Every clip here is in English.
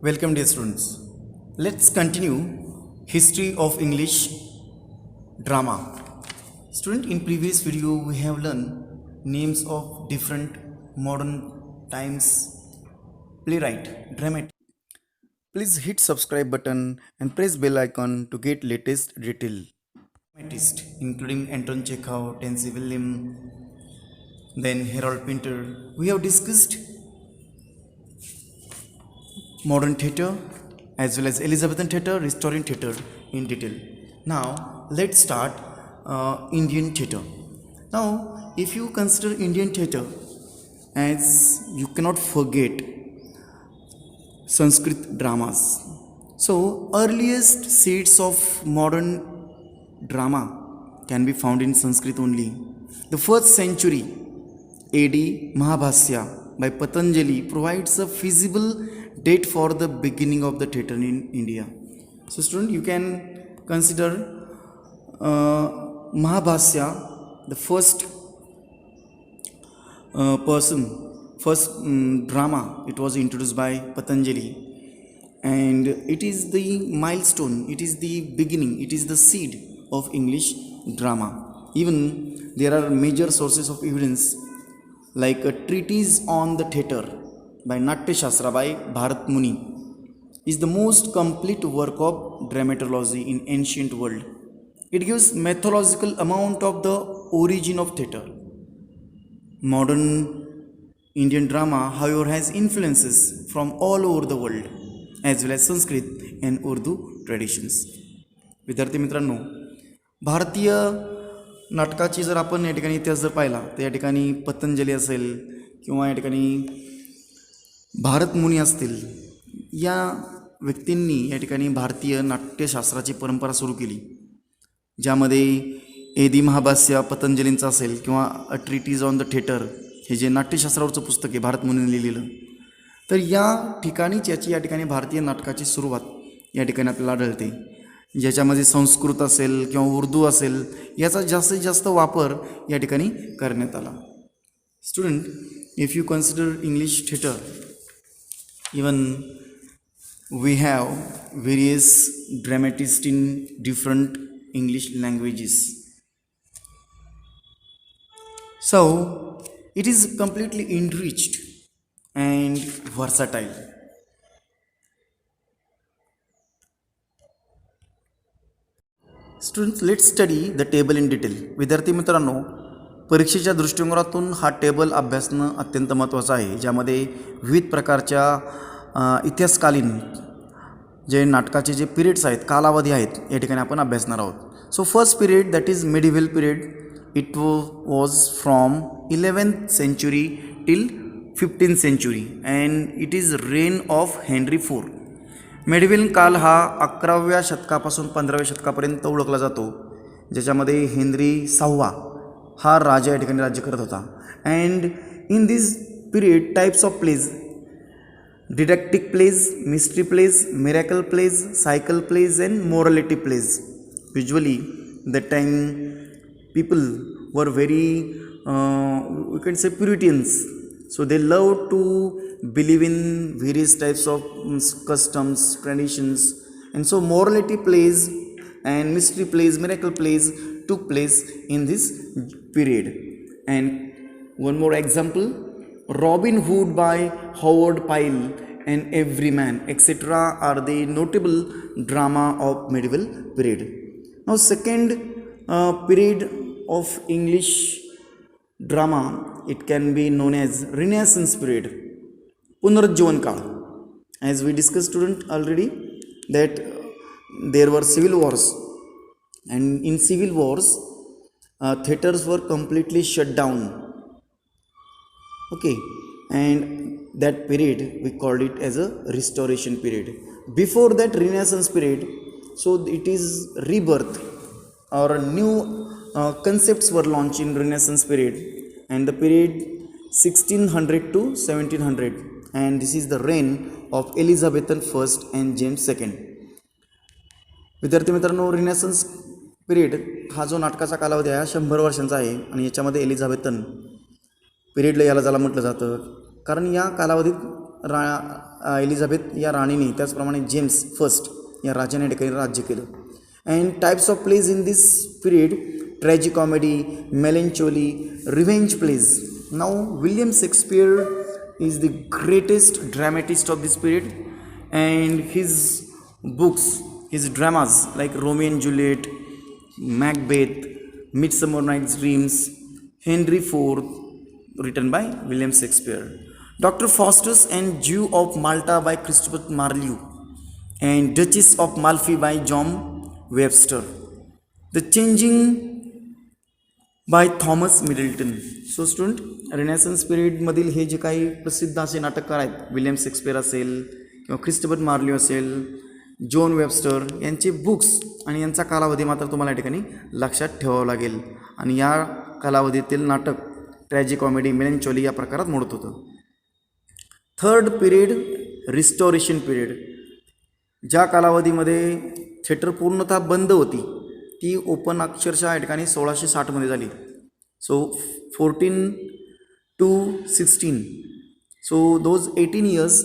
Welcome dear students. Let's continue history of English drama. Student, in previous video we have learned names of different modern times playwright dramatic. Please hit subscribe button and press bell icon to get latest detail. Dramatist including Anton Chekhov, Tennessee William, then Harold Pinter. We have discussed modern theatre as well as Elizabethan theatre, restoring theatre in detail. Now let's start Indian theatre. Now if you consider Indian theatre, as you cannot forget Sanskrit dramas. So earliest seeds of modern drama can be found in Sanskrit only. The first century AD Mahabhasya by Patanjali provides a feasible date for the beginning of the theatre in India. So student, you can consider Mahabhasya, the first drama. It was introduced by Patanjali, and it is the milestone, it is the beginning, it is the seed of English drama. Even there are major sources of evidence like a treatise on the theatre by Natya Shastra by Bharat Muni is the most complete work of dramatology in ancient world. It gives mythological amount of the origin of theatre. Modern Indian drama, however, has influences from all over the world as well as Sanskrit and Urdu traditions. विद्यार्थी मित्रांनो, भारतीय नाटकाची जर आपण या ठिकाणी इतिहास जर पाहिला तर या ठिकाणी पतंजली असेल किंवा या ठिकाणी भारत मुनी असतील, या व्यक्तींनी या ठिकाणी भारतीय नाट्यशास्त्राची परंपरा सुरू केली, ज्यामध्ये एदी महाभाष्य पतंजलींचं असेल किंवा अ ट्रीटीज ऑन द थिएटर हे जे नाट्यशास्त्रावरचं पुस्तक आहे भारत मुनींनी लिहिलेलं, तर या ठिकाणीच याची या ठिकाणी भारतीय नाटकाची सुरुवात या ठिकाणी आपल्याला आढळते, ज्याच्यामध्ये संस्कृत असेल किंवा उर्दू असेल याचा जास्तीत जास्त वापर या ठिकाणी करण्यात आला. Student, if you consider English theatre, even we have various dramatists in different English languages. So it is completely enriched and versatile. Students, let's study the table in detail. विद्यार्थी मित्रांनो, परीक्षेच्या दृष्टिकोनातून हा टेबल अभ्यासणं अत्यंत महत्त्वाचं आहे, ज्यामध्ये विविध प्रकारच्या इतिहासकालीन जे नाटकाचे जे पिरियड्स आहेत, कालावधी आहेत, या ठिकाणी आपण अभ्यासणार आहोत. So first period, that is medieval period. It was from 11th century till 15th century and it is reign of Henry IV. Medieval काल हा 11व्या शतकापासून 15व्या शतकापर्यंत ओळखला जातो, ज्याच्यामध्ये हेनरी 6वा हा राजा या ठिकाणी राज्य करत होता. And in this period types of plays, didactic plays, mystery plays, miracle plays, cycle plays and morality plays. Usually the time people were very we can say Puritans, so they love to believe in various types of customs, traditions, and so morality plays and mystery plays, miracle plays took place in this period. And one more example, Robin Hood by Howard Pyle and Everyman etc. are the notable drama of medieval period. Now second period of English drama, it can be known as Renaissance period, पुनरुज्जीवन काळ. As we discussed student already that there were civil wars, and in civil wars theaters were completely shut down. Okay, and that period we called it as a restoration period. Before that Renaissance period, so it is rebirth or a new concepts were launched in Renaissance period, and the period 1600 to 1700, and this is the reign of Elizabeth I and James II. विद्यार्थी मित्रांनो, रिनेसन्स period हा जो नाटकाचा कालावधी आहे 100 वर्षांचा आहे, आणि याच्यामध्ये एलिझाबेथन पिरियडला याला ज्याला म्हटलं जातं, कारण या कालावधीत एलिझाबेथ या राणीने, त्याचप्रमाणे जेम्स फर्स्ट या राजाने ठिकाणी राज्य केलं. And types of plays in this period: tragicomedy, melancholy, revenge plays. Now William Shakespeare is the greatest dramatist of this period, and his books, his dramas like Romeo and Juliet, Macbeth, Midsummer Night's Dreams, Henry IV, written by William Shakespeare. Dr. Faustus and Jew of Malta by Christopher Marlowe, and Duchess of Malfi by John Webster. The Changing by Thomas Middleton. So student, renaissance पिरियडमधील हे जे काही प्रसिद्ध असे नाटककार आहेत, William Shakespeare असेल किंवा क्रिस्टोफर मार्लिओ असेल, जॉन वेबस्टर, यांचे बुक्स आणि यांचा कालावधी मात्र तुम्हाला या ठिकाणी लक्षात ठेवावं लागेल. आणि या कालावधीतील नाटक ट्रॅजिकॉमेडी, मेलनचोली या प्रकारात मोडत होतं. Third period, restoration period. ज्या कालावधीमध्ये थिएटर पूर्णतः बंद होती ती ओपन अक्षरशः या ठिकाणी 1660 झाली. So 14 to 16. So those 18 years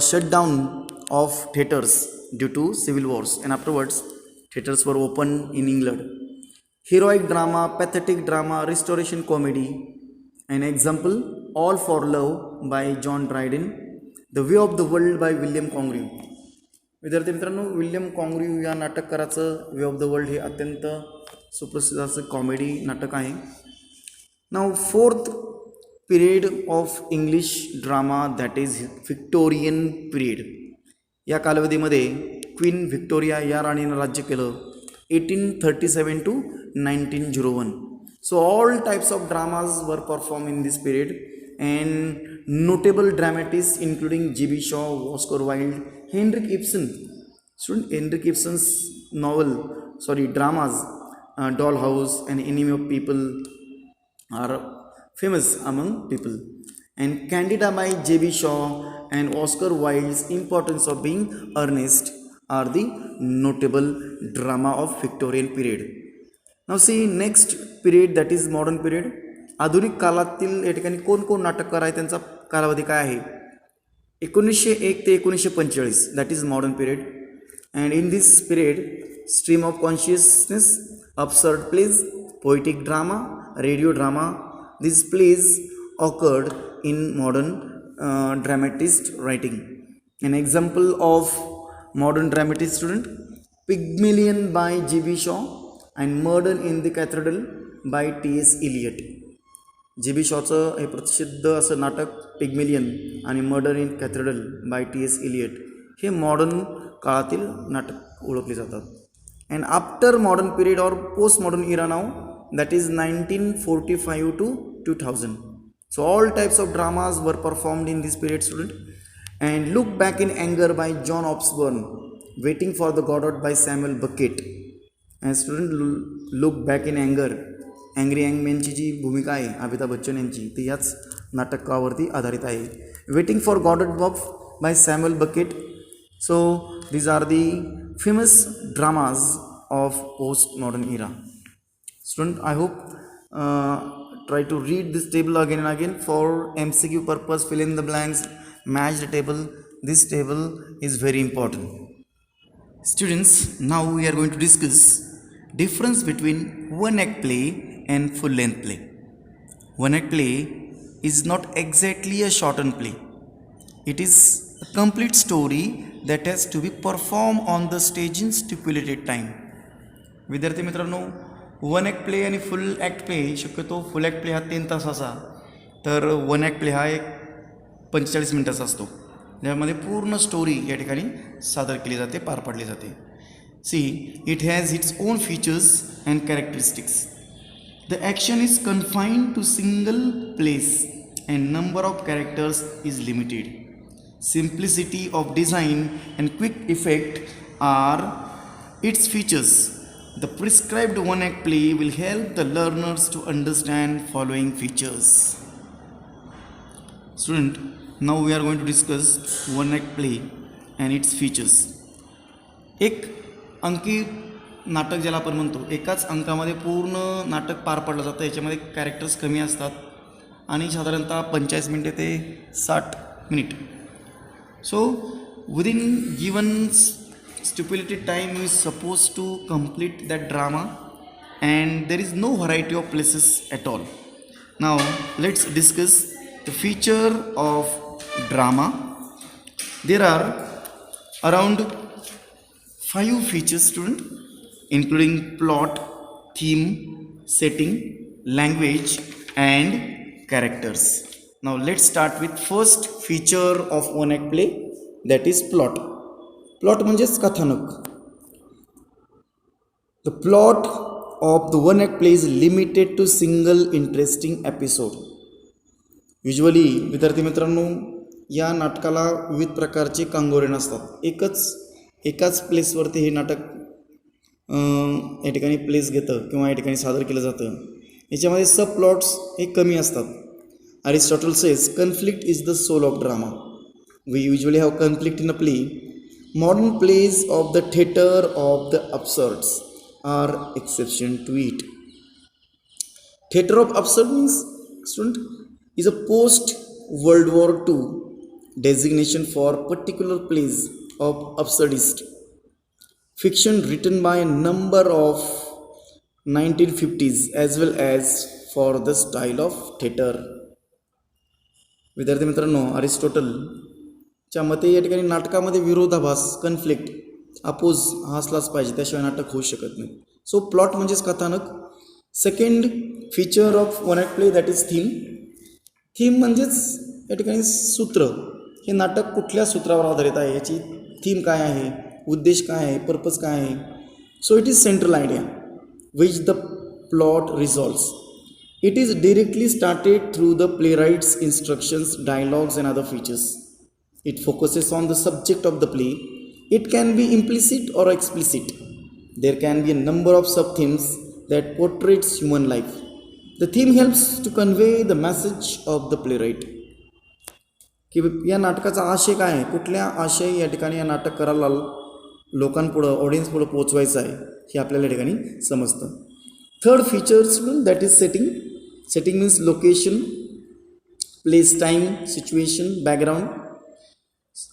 shut down of theatres due to civil wars, and afterwards theatres were opened in England. Heroic drama, pathetic drama, restoration comedy. An example: All for Love by John Dryden, The Way of the World by William Congreve. विद्यार्थी मित्रांनो, William Congreve या नाटककाराचं way of the world हे अत्यंत सुप्रसिद्ध असं comedy नाटक आहे. Now fourth period of English drama, that is Victorian period. या कालावधीमध्ये क्वीन व्हिक्टोरिया या राणीनं राज्य केलं 1837 to 1901. So all types of dramas were perform in this period, and notable dramatists including G.B. Shaw, Oscar Wilde, Henrik Ibsen. Student, Henrik Ibsen's dramas, Doll House and Enemy of People are famous among people. And Candida by J.B. Shaw and Oscar Wilde's Importance of Being Earnest are the notable drama of Victorian period. Now see next period, that is modern period. आधुनिक कालातील या ठिकाणी कोण कोण नाटककार आहे, त्यांचा कालावधी काय आहे? 1901 ते 1945, that is modern period. And in this period stream of consciousness, absurd plays, poetic drama, radio drama. These plays occurred in modern dramatist writing. An example of modern dramatist, student: Pygmalion by G.B. Shaw and Murder in the Cathedral by T.S. Eliot. G.B. शॉचं हे प्रसिद्ध असं नाटक Pygmalion आणि murder इन cathedral bye T.S. Eliot हे modern काळातील नाटक ओळखले जातात. And after modern period or post modern Ira now, that is 1945 to 2000. So all types of dramas were performed in this period, student. And look back in अँगर bye John ऑब्सबर्न, waiting for the गॉडॉट by Samuel bucket. And student, look back in अँगर, angry यंगमॅनची जी भूमिका आहे अमिताभ बच्चन यांची, ती याच नाटकावरती आधारित आहे. Waiting for Godot by Samuel Beckett. So these are the famous dramas of post modern era. Student, I hope try to read this table again and again for MCQ purpose. Fill in the blanks, match the table. This table is very important. Students, now we are going to discuss difference between one act play and full length play. One act play is not exactly a shortened play. It is a complete story that has to be performed on the stage in stipulated time. विद्यार्थी मित्रांनो, one act play आणि full act play, शक्यतो full act play हा 3 तासाचा, तर one act play हा एक 45 मिनिटाचा असतो, ज्यामध्ये पूर्ण स्टोरी या ठिकाणी सादर केली जाते, पार पाडली जाते. See, it has its own features and characteristics. The action is confined to single place and number of characters is limited. Simplicity of design and quick effect are its features. The prescribed one act play will help the learners to understand following features. Student, now we are going to discuss one act play and its features. एक अंकी नाटक ज्याला आपण म्हणतो, एकाच अंकामध्ये पूर्ण नाटक पार पडलं जातं. याच्यामध्ये कॅरेक्टर्स कमी असतात आणि साधारणतः 45 मिनिटे ते 60 minute. So within given stipulated time you is supposed to complete that drama, and there is no variety of places at all. Now let's discuss the feature of drama. There are around 5 features, student, including plot, theme, setting, language, and characters. Now let's start with first feature of one act play, that is plot. Plot म्हणजेच कथानक. The plot of the one act play is limited to single interesting episode. Usually विद्यार्थी मित्रांनो, या नाटकाला विविध प्रकारचे कांगोरे नसतात. एकाच प्लेसवरती हे नाटक या ठिकाणी प्लेस घेतं किंवा या ठिकाणी सादर केलं जातं. याच्यामध्ये सब प्लॉट्स हे कमी असतात. Aristotle says conflict is the soul of drama. We usually have conflict in a play. Modern plays of the theatre of the absurds are exception to it. Theatre of absurd means, student, is a post World War II designation for particular plays of absurdist fiction written by a number of 1950s as well as for the style of theatre. विद्यार्थी मित्रांनो, अरिस्टॉटलच्या मते या ठिकाणी नाटकामध्ये विरोधाभास, conflict, oppose हा असलाच पाहिजे, त्याशिवाय नाटक होऊ शकत नाही. सो प्लॉट म्हणजेच कथानक. Second feature of one act play that is theme. Theme म्हणजेच या ठिकाणी सूत्र. हे नाटक कुठल्या सूत्रावर आधारित आहे, याची थीम काय आहे, उद्देश काय आहे, पर्पज काय आहे. So it is central idea which the plot resolves. It is directly started through the playwright's instructions, dialogues, and other features. It focuses on the subject of the play. It can be implicit or explicit. There can be a number of sub-themes that portrays human life. The theme helps to convey the message of the playwright. की या नाटकाचा आशय काय आहे, कुठल्या आशय या ठिकाणी या नाटककाराला लोकांपुढं, ऑडियन्सपुढं पोचवायचं आहे, हे आपल्याला या ठिकाणी समजतं. Third feature, that is setting. Setting means location, place, time, situation, background.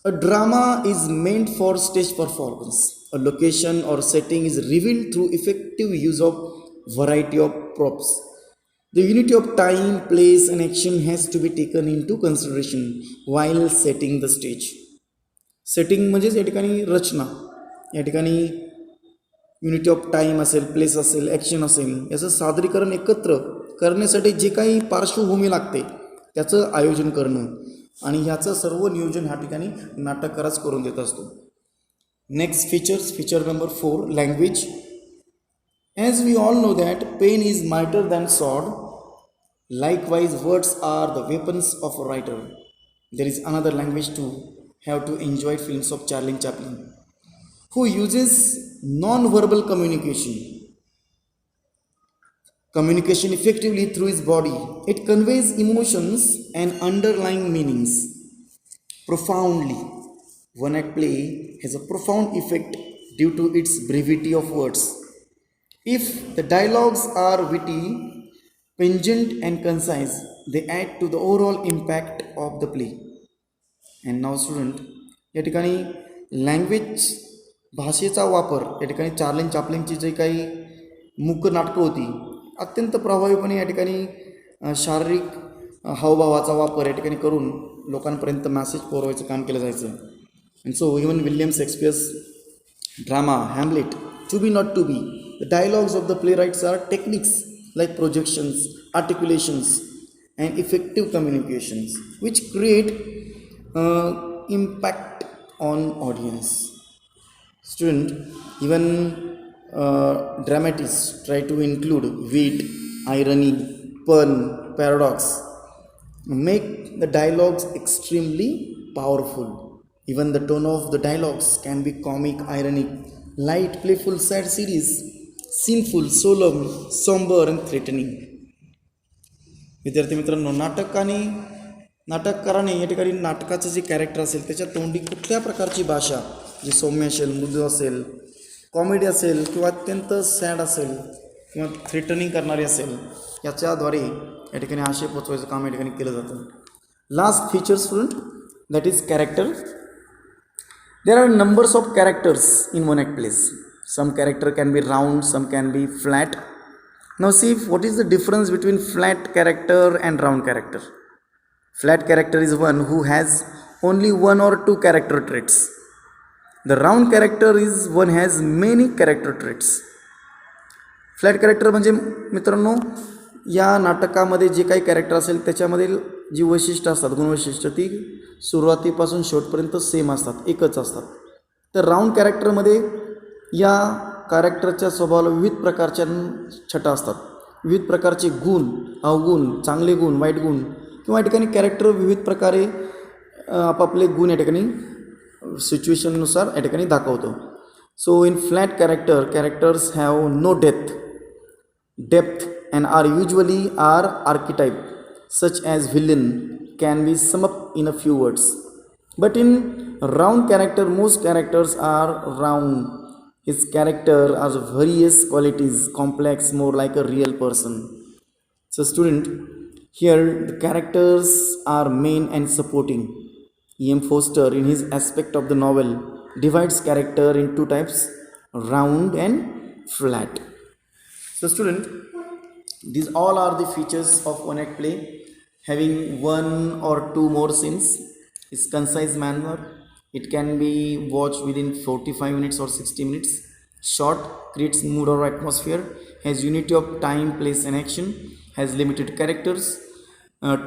A drama is meant for stage performance. A location or setting is revealed through effective use of variety of props. The unity of time, place, and action has to be taken into consideration while setting the stage. Setting म्हणजेच या ठिकाणी रचना, या ठिकाणी unity of time असेल, place असेल, action असेल, याचं सादरीकरण एकत्र करण्यासाठी जे काही पार्श्वभूमी लागते त्याचं आयोजन करणं, आणि ह्याचं सर्व नियोजन ह्या ठिकाणी नाटककाराच करून देत असतो. Next feature number 4, language. As we all know that pen is mightier than sword. Likewise words are the weapons of a writer. There is another language to have to enjoy films of Charlie Chaplin, who uses non-verbal communication effectively through his body. It conveys emotions and underlying meanings profoundly. One act play has a profound effect due to its brevity of words. If the dialogues are witty, pungent, and concise, they add to the overall impact of the play. And now student, या ठिकाणी language, भाषेचा वापर, या ठिकाणी Charlie चॅप्लिनची जी काही मूक नाटकं होती, अत्यंत प्रभावीपणे या ठिकाणी शारीरिक हावभावाचा वापर या ठिकाणी करून लोकांपर्यंत मॅसेज पोहोचवायचं काम केलं जायचं. And so even William Shakespeare's drama Hamlet, to be not to be, the dialogues of the playwrights are techniques like projections, articulations, and effective communications which create impact on audience. Student, even dramatists try to include wit, irony, pun, paradox, make the dialogues extremely powerful. Even the tone of the dialogues can be comic, ironic, light, playful, sad, serious, sinful, solemn, somber, and threatening. विद्यार्थी मित्रांनो, नाटककाराने या ठिकाणी नाटकाचं जे character असेल त्याच्या तोंडी कुठल्या प्रकारची भाषा, जी सौम्य असेल, मृदू असेल, कॉमेडी असेल, किंवा अत्यंत सॅड असेल, किंवा थ्रेटनिंग करणारी असेल, याच्याद्वारे या ठिकाणी आशय पोचवायचं काम या ठिकाणी केलं जातं. Last feature student, that is character. There are numbers of characters in one act plays. Some character can be round, some can be flat. Now see what is the difference between flat character and round character. Flat character is one who has only one or two character traits. The round character is one has many character traits. Flat character म्हणजे मित्रांनो या नाटकामध्ये जे काही character असेल त्याच्यामधील जी वैशिष्ट्य असतात गुणवैशिष्ट्य ती सुरुवातीपासून शेवटपर्यंत सेम असतात एकच असतात. तर राऊंड कॅरेक्टरमध्ये या कॅरेक्टरच्या स्वभावाला विविध प्रकारच्या छटा असतात. विविध प्रकारचे गुण अवगुण चांगले गुण वाईट गुण किंवा या ठिकाणी कॅरेक्टर विविध प्रकारे आपापले गुण या ठिकाणी सिच्युएशननुसार या ठिकाणी दाखवतो. So in flat characters have no depth and are usually are archetype such as villain can be summed up in a few words. But in round character most characters are round. His character has various qualities complex more like a real person. So student, here the characters are main and supporting. E.M. Forster in his aspect of the novel divides character in two types, round and flat. So student, these all are the features of one act play. Having one or two more scenes is concise manner. It can be watched within 45 minutes or 60 minutes. Short, creates mood or atmosphere, has unity of time, place and action, has limited characters,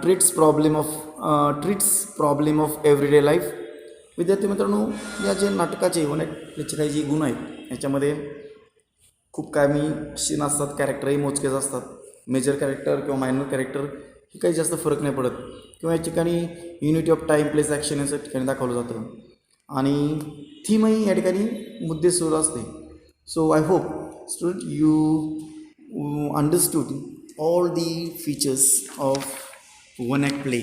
treats problem of everyday life. विद्यार्थी मित्रांनो या जे नाटकाचे one ॲक्टचे काही जे गुण आहेत याच्यामध्ये खूप कमी सीन असतात, कॅरेक्टरही मोजकेच असतात. मेजर कॅरेक्टर किंवा मायनर कॅरेक्टर हे काही जास्त फरक नाही पडत किंवा या ठिकाणी unity of time place action याचं ठिकाणी दाखवलं जातं आणि थीमही या ठिकाणी मुद्देसूद असते. So I hope student you understood all the features of one act play.